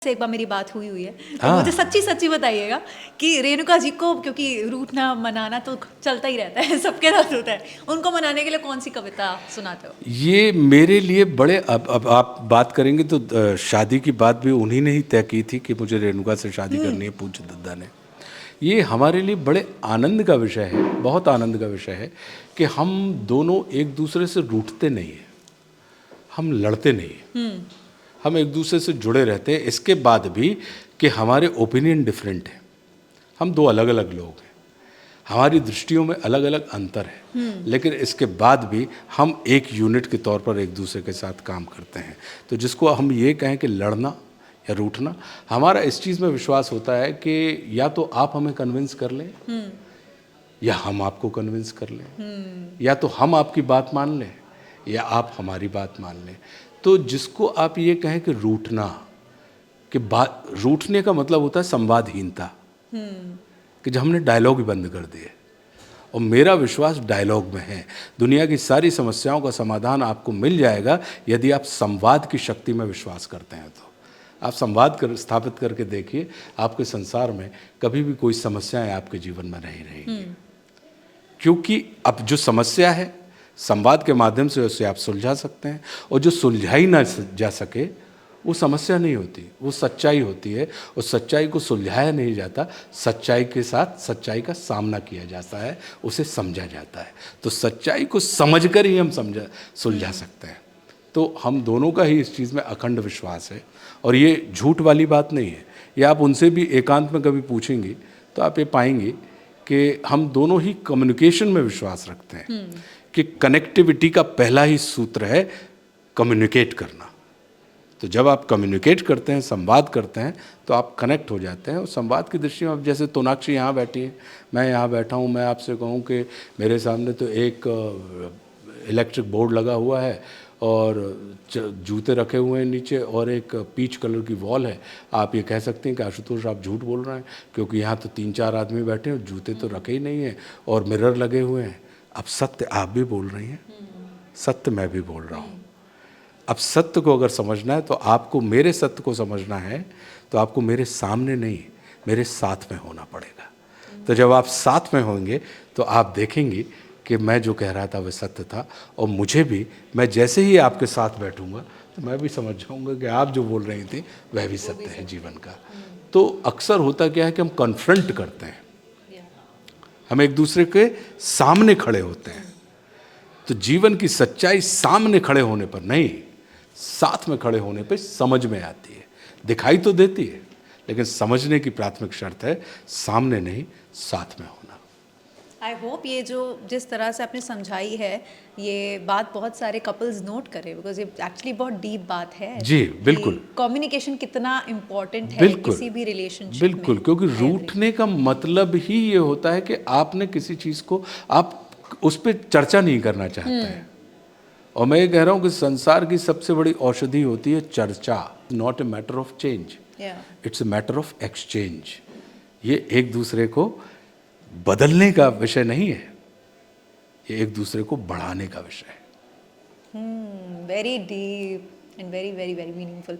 से एक बार मेरी बात हुई है, तो हाँ। मुझे सच्ची सच्ची बताइएगा कि रेणुका जी को, क्योंकि रूठना मनाना तो चलता ही रहता है, सबके साथ होता है, उनको मनाने के लिए कौन सी कविता सुनाते हो? ये मेरे लिए बड़े अब आप बात करेंगे तो शादी की बात भी उन्हीं ने ही तय की थी कि मुझे रेणुका से शादी करनी है, पूज्य दद्दा ने। ये हमारे लिए बड़े आनंद का विषय है, बहुत आनंद का विषय है कि हम दोनों एक दूसरे से रूठते नहीं हैं, हम लड़ते नहीं हैं, हम एक दूसरे से जुड़े रहते हैं। इसके बाद भी कि हमारे ओपिनियन डिफरेंट हैं, हम दो अलग अलग लोग हैं, हमारी दृष्टियों में अलग अलग अंतर है, लेकिन इसके बाद भी हम एक यूनिट के तौर पर एक दूसरे के साथ काम करते हैं। तो जिसको हम ये कहें कि लड़ना या रूठना, हमारा इस चीज़ में विश्वास होता है कि या तो आप हमें कन्विंस कर लें या हम आपको कन्विंस कर लें, या तो हम आपकी बात मान लें या आप हमारी बात मान लें। तो जिसको आप ये कहें कि रूठना, कि बात रूठने का मतलब होता है संवादहीनता, कि जब हमने डायलॉग ही बंद कर दिए। और मेरा विश्वास डायलॉग में है, दुनिया की सारी समस्याओं का समाधान आपको मिल जाएगा यदि आप संवाद की शक्ति में विश्वास करते हैं। तो आप संवाद स्थापित करके देखिए, आपके संसार में कभी भी कोई समस्याएं आपके जीवन में नहीं रहेंगी, क्योंकि अब जो समस्या है संवाद के माध्यम से उसे आप सुलझा सकते हैं, और जो सुलझाई ना जा सके वो समस्या नहीं होती, वो सच्चाई होती है। उस सच्चाई को सुलझाया नहीं जाता, सच्चाई के साथ सच्चाई का सामना किया जाता है, उसे समझा जाता है। तो सच्चाई को समझकर ही हम सुलझा सकते हैं। तो हम दोनों का ही इस चीज़ में अखंड विश्वास है, और ये झूठ वाली बात नहीं है। ये आप उनसे भी एकांत में कभी पूछेंगी तो आप ये पाएंगे कि हम दोनों ही कम्युनिकेशन में विश्वास रखते हैं, कि कनेक्टिविटी का पहला ही सूत्र है कम्युनिकेट करना। तो जब आप कम्युनिकेट करते हैं, संवाद करते हैं, तो आप कनेक्ट हो जाते हैं। और संवाद की दृष्टि में अब जैसे तोनाक्षी यहाँ बैठी है, मैं यहाँ बैठा हूँ, मैं आपसे कहूँ कि मेरे सामने तो एक इलेक्ट्रिक बोर्ड लगा हुआ है और जूते रखे हुए हैं नीचे, और एक पीच कलर की वॉल है। आप ये कह सकते हैं कि आशुतोष आप झूठ बोल रहे हैं, क्योंकि यहाँ तो 3-4 आदमी बैठे हैं, जूते तो रखे ही नहीं हैं और मिरर लगे हुए हैं। अब सत्य आप भी बोल रही हैं, सत्य मैं भी बोल रहा हूँ। अब सत्य को अगर समझना है तो आपको मेरे सत्य को समझना है, तो आपको मेरे सामने नहीं, मेरे साथ में होना पड़ेगा। तो जब आप साथ में होंगे तो आप देखेंगे कि मैं जो कह रहा था वह सत्य था, और मुझे भी, मैं जैसे ही आपके साथ बैठूंगा तो मैं भी समझ जाऊंगा कि आप जो बोल रही थी वह भी सत्य है जीवन का। तो अक्सर होता क्या है कि हम कन्फ्रंट करते हैं, हम एक दूसरे के सामने खड़े होते हैं। तो जीवन की सच्चाई सामने खड़े होने पर नहीं, साथ में खड़े होने पर समझ में आती है। दिखाई तो देती है, लेकिन समझने की प्राथमिक शर्त है सामने नहीं, साथ में होना। आई होप ये जो जिस तरह से आपने समझाई है, ये बात बहुत सारे कपल्स नोट करें, बिकॉज ये एक्चुअली बहुत डीप बात है। जी बिल्कुल, कम्युनिकेशन कितना इम्पोर्टेंट है बिल्कुल, किसी भी रिलेशनशिप बिल्कुल, में। क्योंकि रूठने का मतलब ही ये होता है कि आपने किसी चीज़ को, आप उस पर चर्चा नहीं करना चाहते हैं। और मैं ये कह रहा हूँ कि संसार की सबसे बड़ी औषधि होती है चर्चा। Not a matter of change, it's a matter of exchange. ये एक दूसरे को बदलने का विषय नहीं है, ये एक दूसरे को बढ़ाने का विषय है। Very deep and very very very meaningful.